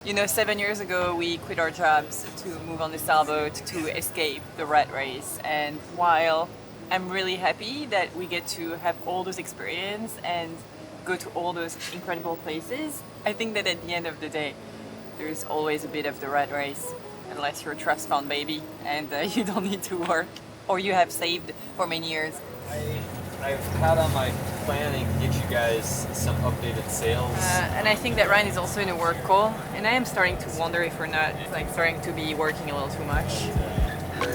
You know, 7 years ago we quit our jobs to move on the sailboat to escape the rat race. And while I'm really happy that we get to have all those experience and go to all those incredible places, I think that at the end of the day, there's always a bit of the rat race, unless you're a trust fund baby and you don't need to work or you have saved for many years. I've had on my planning to get you guys some updated sales. And I think that Ryan is also in a work call, and I am starting to wonder if we're not starting to be working a little too much. Had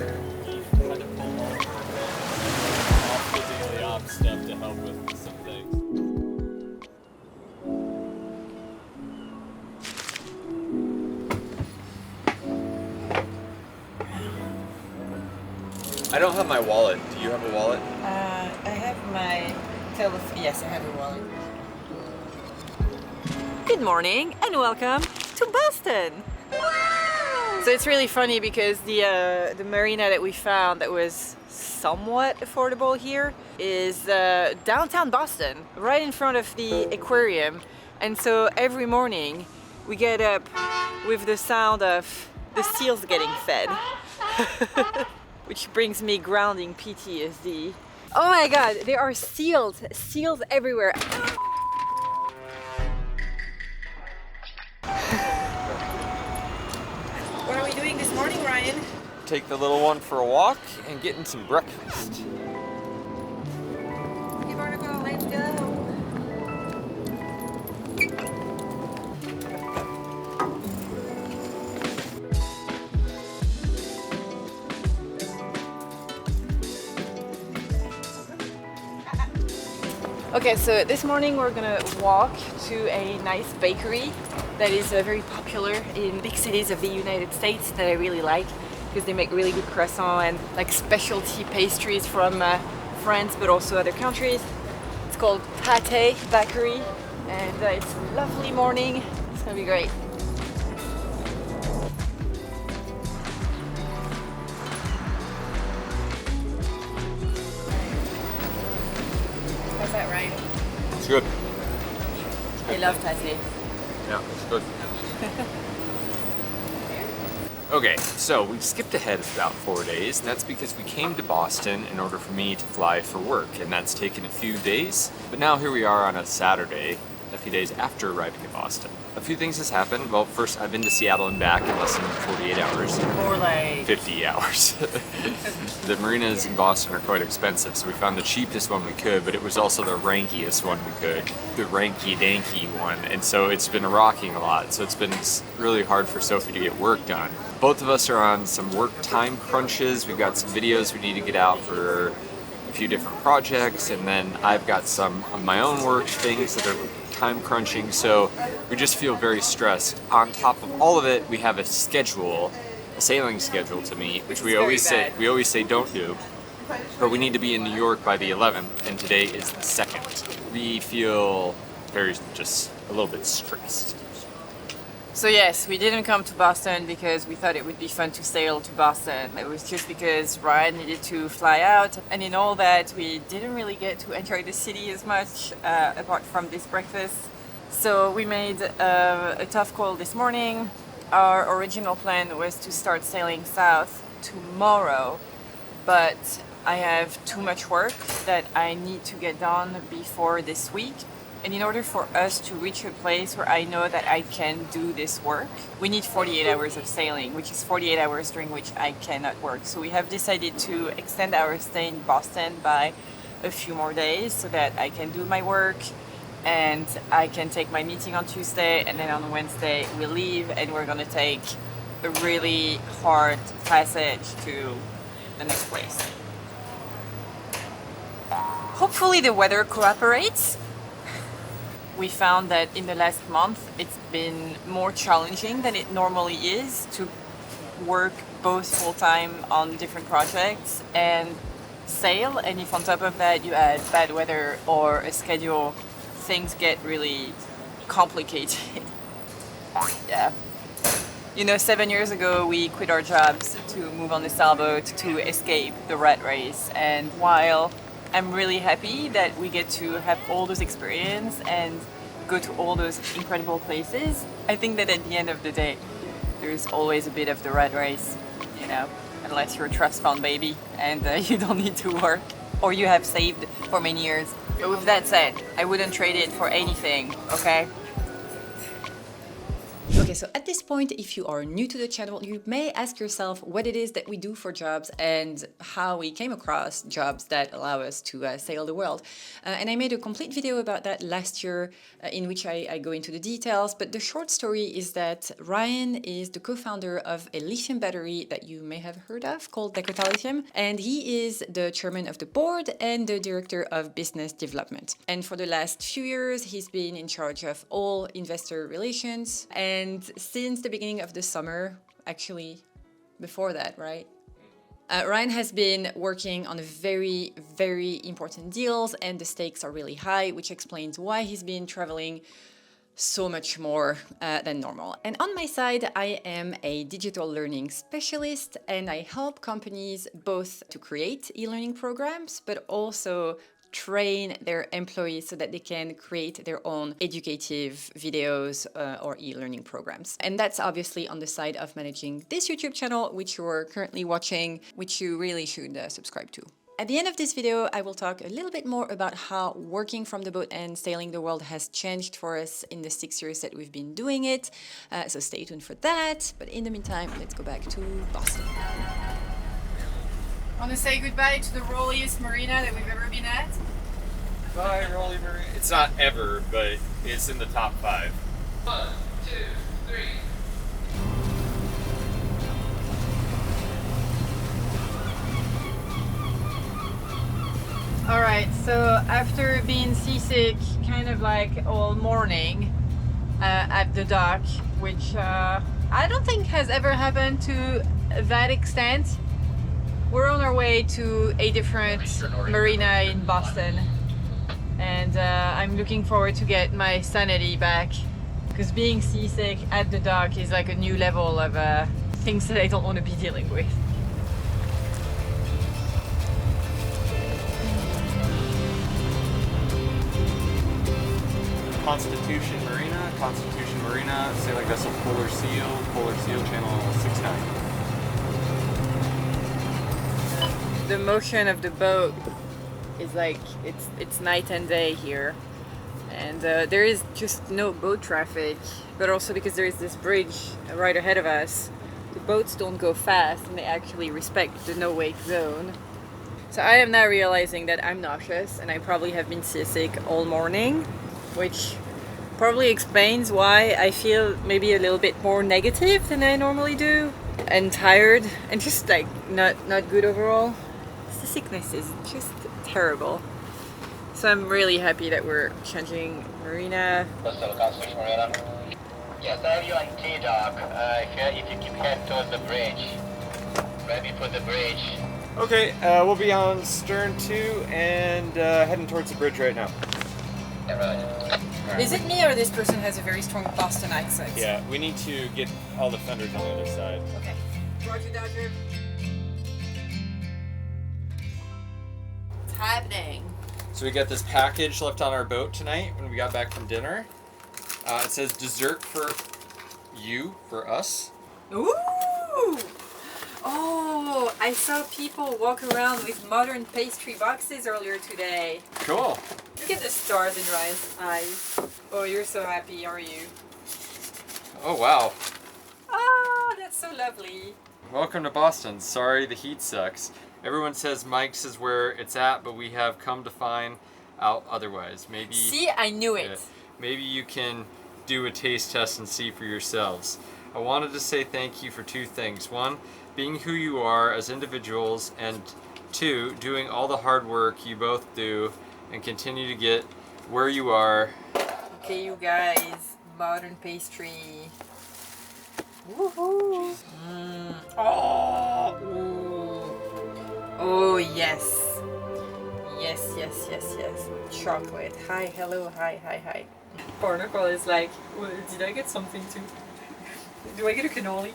to pull off the daily ops stuff to help with some things. I don't have my wallet. Do you have a wallet? I have my telephone. Yes, I have a wallet. Good morning and welcome to Boston. Wow! So it's really funny because the marina that we found that was somewhat affordable here is downtown Boston, right in front of the aquarium. And so every morning we get up with the sound of the seals getting fed. Which brings me grounding PTSD. Oh my god, there are seals everywhere. What are we doing this morning, Ryan? Take the little one for a walk and getting some breakfast. Okay, Barnacle, let's go. Okay, so this morning we're gonna walk to a nice bakery that is very popular in big cities of the United States that I really like because they make really good croissants and specialty pastries from France but also other countries. It's called Pate Bakery and it's a lovely morning. It's gonna be great. How's that, Ryan? It's good. I love pate. Yeah, it's good. Okay, so we skipped ahead about 4 days, and that's because we came to Boston in order for me to fly for work, and that's taken a few days. But now here we are on a Saturday, a few days after arriving in Boston. A few things has happened. Well, first, I've been to Seattle and back in less than 48 hours. More like 50 hours. The marinas in Boston are quite expensive, so we found the cheapest one we could, but it was also the rankiest one we could, the ranky-danky one, and so it's been rocking a lot, so it's been really hard for Sophie to get work done. Both of us are on some work time crunches. We've got some videos we need to get out for a few different projects, and then I've got some of my own work things that are time crunching, so we just feel very stressed. On top of all of it, we have a schedule, a sailing schedule to meet, which we always say don't do, but we need to be in New York by the 11th, and today is the 2nd. We feel just a little bit stressed. So yes, we didn't come to Boston because we thought it would be fun to sail to Boston. It was just because Ryan needed to fly out, and in all that we didn't really get to enjoy the city as much apart from this breakfast. So we made a tough call this morning. Our original plan was to start sailing south tomorrow, but I have too much work that I need to get done before this week. And in order for us to reach a place where I know that I can do this work, we need 48 hours of sailing, which is 48 hours during which I cannot work. So we have decided to extend our stay in Boston by a few more days so that I can do my work and I can take my meeting on Tuesday, and then on Wednesday we leave and we're gonna take a really hard passage to the next place. Hopefully the weather cooperates. We found that in the last month it's been more challenging than it normally is to work both full-time on different projects and sail, and if on top of that you add bad weather or a schedule, things get really complicated. Yeah. You know, 7 years ago we quit our jobs to move on the sailboat to escape the rat race, and while I'm really happy that we get to have all those experience and go to all those incredible places. I think that at the end of the day, there's always a bit of the rat race, you know, unless you're a trust fund baby and you don't need to work or you have saved for many years. But with that said, I wouldn't trade it for anything, okay? Okay, so at this point, if you are new to the channel, you may ask yourself what it is that we do for jobs and how we came across jobs that allow us to sail the world. And I made a complete video about that last year in which I go into the details, but the short story is that Ryan is the co-founder of a lithium battery that you may have heard of called Dakota Lithium, and he is the chairman of the board and the director of business development. And for the last few years, he's been in charge of all investor relations. And since the beginning of the summer, actually before that, right? Ryan has been working on very, very important deals and the stakes are really high, which explains why he's been traveling so much more than normal. And on my side, I am a digital learning specialist and I help companies both to create e-learning programs, but also train their employees so that they can create their own educative videos or e-learning programs. And that's obviously on the side of managing this YouTube channel, which you're currently watching, which you really should subscribe to. At the end of this video, I will talk a little bit more about how working from the boat and sailing the world has changed for us in the 6 years that we've been doing it. So stay tuned for that. But in the meantime, let's go back to Boston. I want to say goodbye to the rolliest marina that we've ever been at. Bye, Rolly Marina. It's not ever, but it's in the top 5. 1, 2, 3. Alright, so after being seasick kind of like all morning at the dock, which I don't think has ever happened to that extent, we're on our way to a different marina in Boston. And I'm looking forward to get my sanity back, because being seasick at the dock is like a new level of things that I don't want to be dealing with. Constitution Marina, sailing vessel Polar Seal, channel 69. The motion of the boat is like it's night and day here, and there is just no boat traffic, but also because there is this bridge right ahead of us, the boats don't go fast and they actually respect the no wake zone. So I am now realizing that I'm nauseous and I probably have been seasick all morning, which probably explains why I feel maybe a little bit more negative than I normally do, and tired and just like not good overall. The sickness is just terrible. So I'm really happy that we're changing marina. Yes, I have you on T-Dock. If you keep heading towards the bridge. Ready for the bridge. Okay, we'll be on stern 2 and heading towards the bridge right now. Yeah, right. Is it me or this person has a very strong Boston accent? Yeah, we need to get all the fenders on the other side. Okay. Roger, Dodger. It's happening. So we got this package left on our boat tonight when we got back from dinner. It says dessert for you, for us. Ooh! Oh, I saw people walk around with modern pastry boxes earlier today. Cool. Look at the stars in Ryan's eyes. Oh, you're so happy, are you? Oh, wow. Ah, that's so lovely. Welcome to Boston. Sorry the heat sucks. Everyone says Mike's is where it's at, but we have come to find out otherwise. Maybe. See, I knew it. Maybe you can do a taste test and see for yourselves. I wanted to say thank you for 2 things. 1, being who you are as individuals, and 2, doing all the hard work you both do and continue to get where you are. Okay, you guys, modern pastry. Woohoo! Oh! Ooh. Oh, yes. Yes, yes, yes, yes. Chocolate. Hi, hello, hi, hi, hi. Barnacle is like, well, did I get something too? Do I get a cannoli?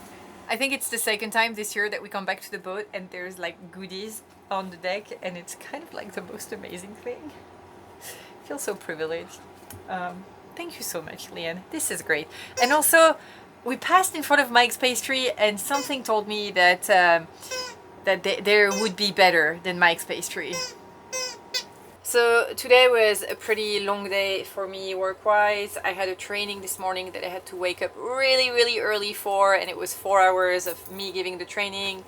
I think it's the second time this year that we come back to the boat and there's like goodies on the deck, and it's kind of like the most amazing thing. I feel so privileged. thank you so much, Leanne. This is great. And also, we passed in front of Mike's Pastry, and something told me that there would be better than Mike's Pastry. So today was a pretty long day for me work-wise. I had a training this morning that I had to wake up really early for, and it was 4 hours of me giving the training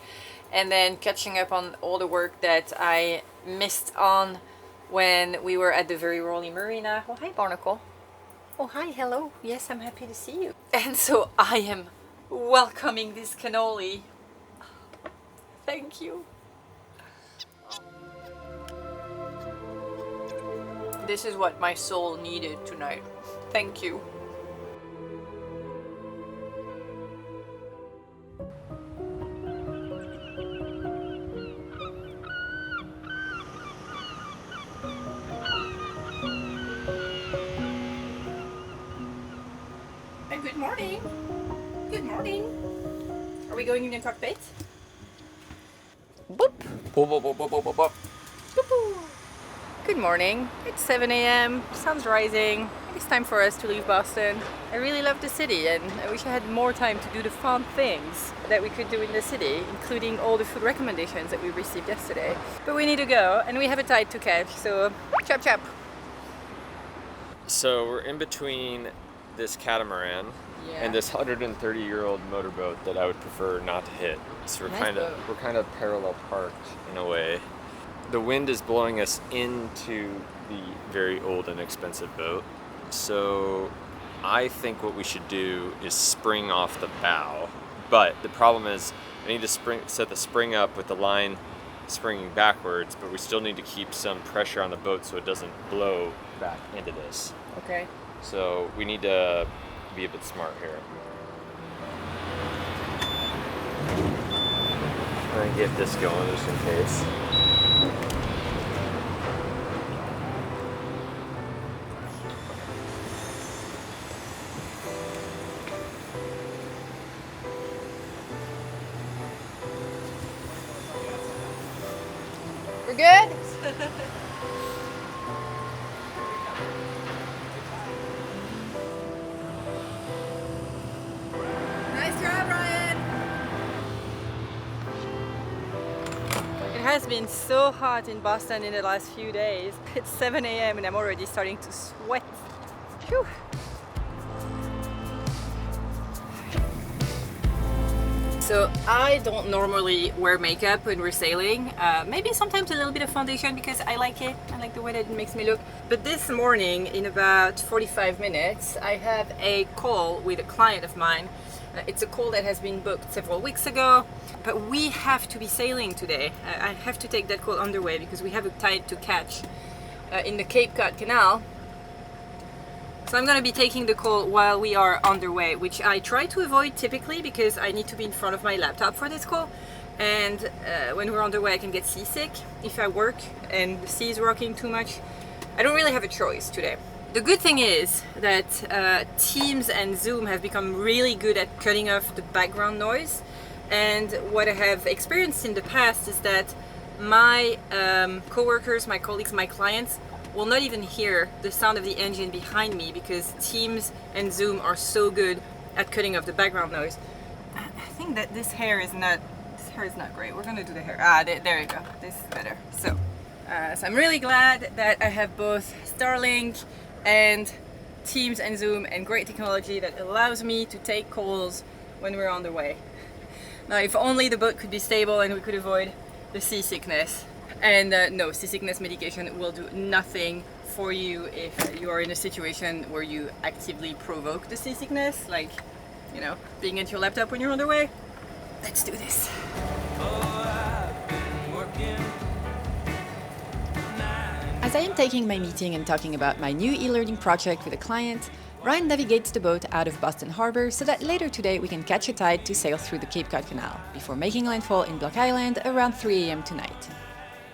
and then catching up on all the work that I missed on when we were at the very early marina. Oh, hi Barnacle. Oh, hi, hello. Yes, I'm happy to see you. And so I am welcoming this cannoli. Thank you. This is what my soul needed tonight. Thank you. And good morning. Good morning. Are we going in the cockpit? Boop. Boop, boop, boop, boop, boop, boop, boop. Boop. Good morning. It's 7 a.m. Sun's rising. It's time for us to leave Boston. I really love the city, and I wish I had more time to do the fun things that we could do in the city, including all the food recommendations that we received yesterday. But we need to go, and we have a tide to catch, so chop chop. So we're in between this catamaran and this 130-year-old motorboat that I would prefer not to hit. So Nice we're kind of parallel parked in a way. The wind is blowing us into the very old and expensive boat. So I think what we should do is spring off the bow. But the problem is I need to set the spring up with the line springing backwards, but we still need to keep some pressure on the boat so it doesn't blow back into this. Okay. So we need to be a bit smart here. And get this going just in case. We're good? Nice job, Ryan. It has been so hot in Boston in the last few days. It's 7 a.m. and I'm already starting to sweat. Phew. So I don't normally wear makeup when we're sailing. Maybe sometimes a little bit of foundation because I like it. I like the way that it makes me look. But this morning, in about 45 minutes, I have a call with a client of mine. It's a call that has been booked several weeks ago, but we have to be sailing today. I have to take that call underway because we have a tide to catch in the Cape Cod Canal. So I'm going to be taking the call while we are underway, which I try to avoid typically because I need to be in front of my laptop for this call. And when we're underway, I can get seasick if I work and the sea is rocking too much. I don't really have a choice today. The good thing is that Teams and Zoom have become really good at cutting off the background noise. And what I have experienced in the past is that my coworkers, my colleagues, my clients will not even hear the sound of the engine behind me because Teams and Zoom are so good at cutting off the background noise. I think that this hair is not great. We're gonna do the hair. There you go. This is better. So I'm really glad that I have both Starlink and Teams and Zoom and great technology that allows me to take calls when we're on the way. Now, if only the boat could be stable and we could avoid the seasickness. And no, seasickness medication will do nothing for you if you are in a situation where you actively provoke the seasickness, like, you know, being at your laptop when you're on the way. Let's do this. As I am taking my meeting and talking about my new e-learning project with a client, Ryan navigates the boat out of Boston Harbor so that later today we can catch a tide to sail through the Cape Cod Canal before making landfall in Block Island around 3 a.m. tonight.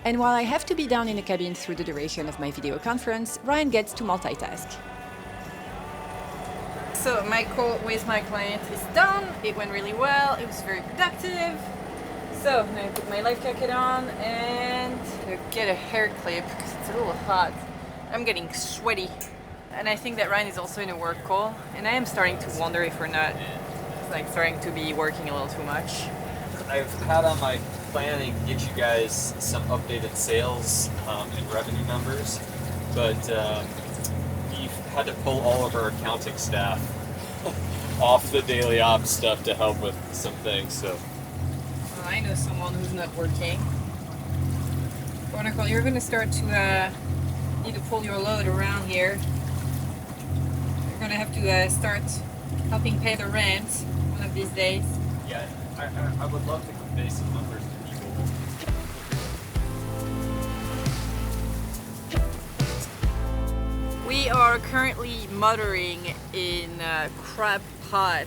And while I have to be down in the cabin through the duration of my video conference, Ryan gets to multitask. So my call with my client is done. It went really well. It was very productive. So now I put my life jacket on and get a hair clip because it's a little hot. I'm getting sweaty. And I think that Ryan is also in a work call, and I am starting to wonder if we're not like starting to be working a little too much. I've had on my planning to get you guys some updated sales and revenue numbers, but we've had to pull all of our accounting staff off the daily ops stuff to help with some things. So Well, I know someone who's not working. Barnacle, you're going to start to need to pull your load around here. You're going to have to start helping pay the rent one of these days. yeah, I would love to convey some numbers to people. We are currently motoring in crab pot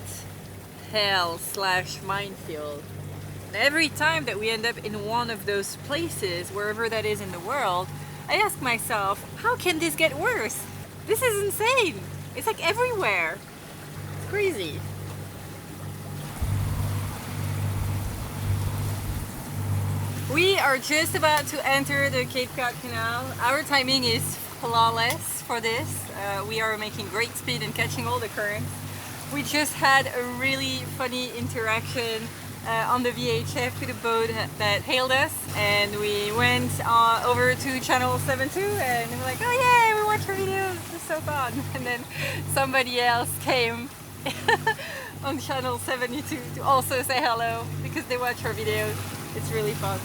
hell / minefield. And every time that we end up in one of those places, wherever that is in the world, I ask myself, how can this get worse? This is insane. It's like everywhere. It's crazy. We are just about to enter the Cape Cod Canal. Our timing is flawless for this. We are making great speed and catching all the currents. We just had a really funny interaction on the VHF with a boat that hailed us, and we went over to channel 72 and we were like, oh yeah, we watch your videos, it's so fun. And then somebody else came on channel 72 to also say hello because they watch our videos. It's really fun.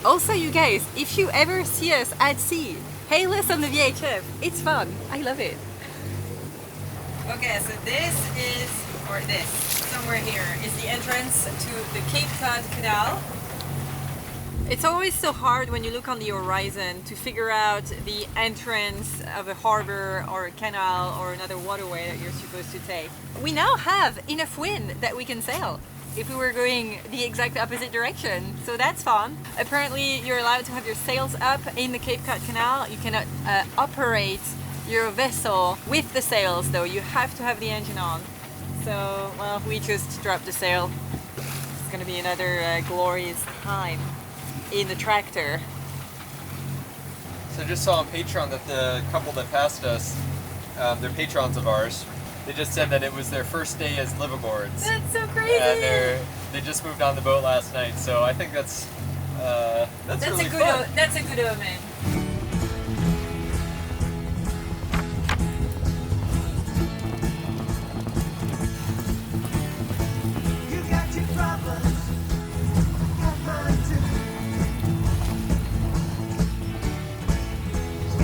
Also, you guys, if you ever see us at sea, hail us on the VHF. It's fun. I love it. Okay, so this is, or this, somewhere here, is the entrance to the Cape Cod Canal. It's always so hard when you look on the horizon to figure out the entrance of a harbor or a canal or another waterway that you're supposed to take. We now have enough wind that we can sail if we were going the exact opposite direction, so that's fun. Apparently you're allowed to have your sails up in the Cape Cod Canal. You cannot operate your vessel with the sails though, you have to have the engine on. So, well, we just dropped the sail. It's gonna be another glorious time in the tractor. So I just saw on Patreon that the couple that passed us, they're patrons of ours. They just said that it was their first day as liveaboards. That's so crazy! And they just moved on the boat last night, so I think that's really fun. That's a good omen. You got your problems, got mine too.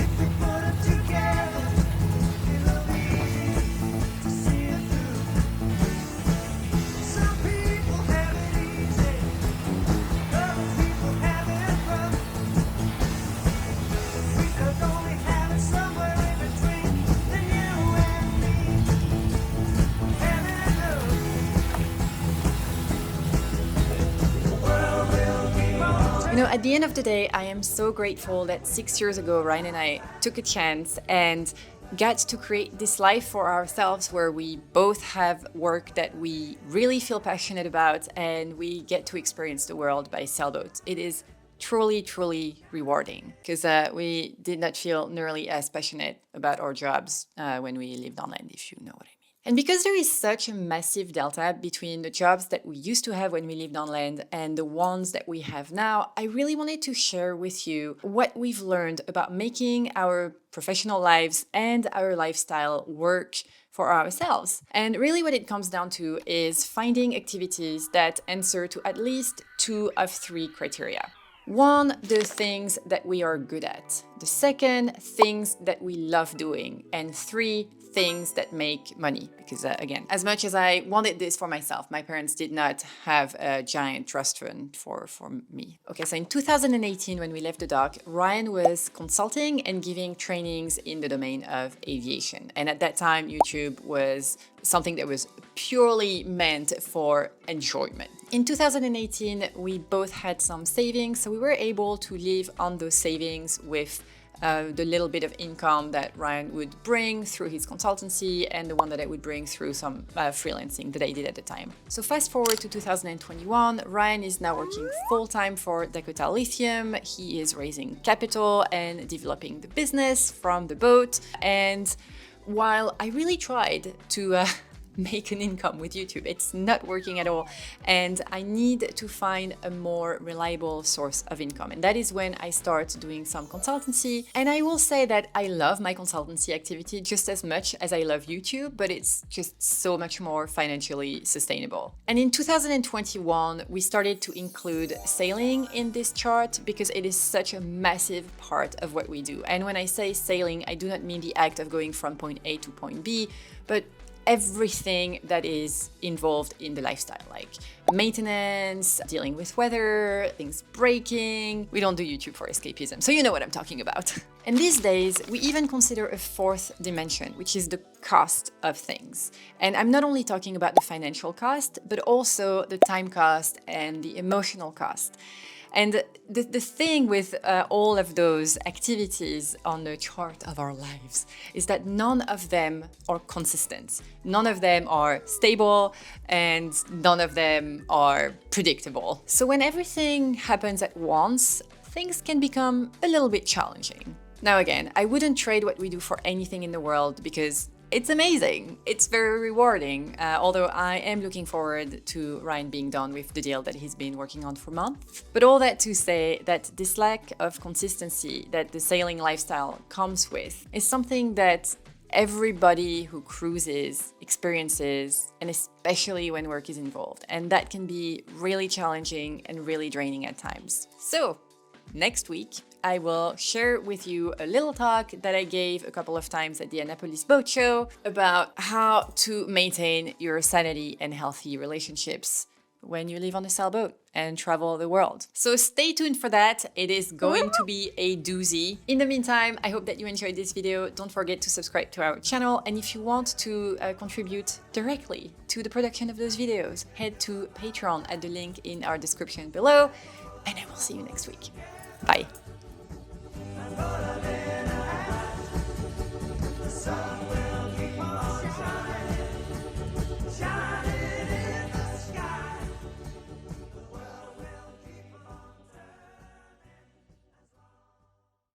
If we put them together, it'll be easy to see it through. Some people have it easy, other people have it rough. We could only have it somewhere in between, then you and me, having enough. You know, at the end of the day, I am so grateful that 6 years ago, Ryan and I took a chance and got to create this life for ourselves where we both have work that we really feel passionate about and we get to experience the world by sailboat. It is truly, truly rewarding because we did not feel nearly as passionate about our jobs when we lived on land, if you know what I mean. And because there is such a massive delta between the jobs that we used to have when we lived on land and the ones that we have now, I really wanted to share with you what we've learned about making our professional lives and our lifestyle work for ourselves. And really what it comes down to is finding activities that answer to at least 2 of 3 criteria. 1, the things that we are good at. The second, things that we love doing. And 3, things that make money. Because again, as much as I wanted this for myself, my parents did not have a giant trust fund for me. Okay, so in 2018, when we left the dock, Ryan was consulting and giving trainings in the domain of aviation. And at that time, YouTube was something that was purely meant for enjoyment. In 2018, we both had some savings, so we were able to live on those savings with the little bit of income that Ryan would bring through his consultancy and the one that I would bring through some freelancing that I did at the time. So fast forward to 2021, Ryan is now working full-time for Dakota Lithium. He is raising capital and developing the business from the boat. And while I really tried to make an income with YouTube, it's not working at all. And I need to find a more reliable source of income. And that is when I start doing some consultancy. And I will say that I love my consultancy activity just as much as I love YouTube, but it's just so much more financially sustainable. And in 2021, we started to include sailing in this chart because it is such a massive part of what we do. And when I say sailing, I do not mean the act of going from point A to point B, but everything that is involved in the lifestyle, like maintenance, dealing with weather, things breaking. We don't do YouTube for escapism, so you know what I'm talking about. And these days, we even consider a fourth dimension, which is the cost of things. And I'm not only talking about the financial cost, but also the time cost and the emotional cost. And the thing with all of those activities on the chart of our lives is that none of them are consistent. None of them are stable and none of them are predictable. So when everything happens at once, things can become a little bit challenging. Now again, I wouldn't trade what we do for anything in the world because it's amazing. It's very rewarding, although I am looking forward to Ryan being done with the deal that he's been working on for months. But all that to say that this lack of consistency that the sailing lifestyle comes with is something that everybody who cruises experiences, and especially when work is involved. And that can be really challenging and really draining at times. So, next week, I will share with you a little talk that I gave a couple of times at the Annapolis Boat Show about how to maintain your sanity and healthy relationships when you live on a sailboat and travel the world. So stay tuned for that. It is going to be a doozy. In the meantime, I hope that you enjoyed this video. Don't forget to subscribe to our channel. And if you want to contribute directly to the production of those videos, head to Patreon at the link in our description below. And I will see you next week. Bye. Sun.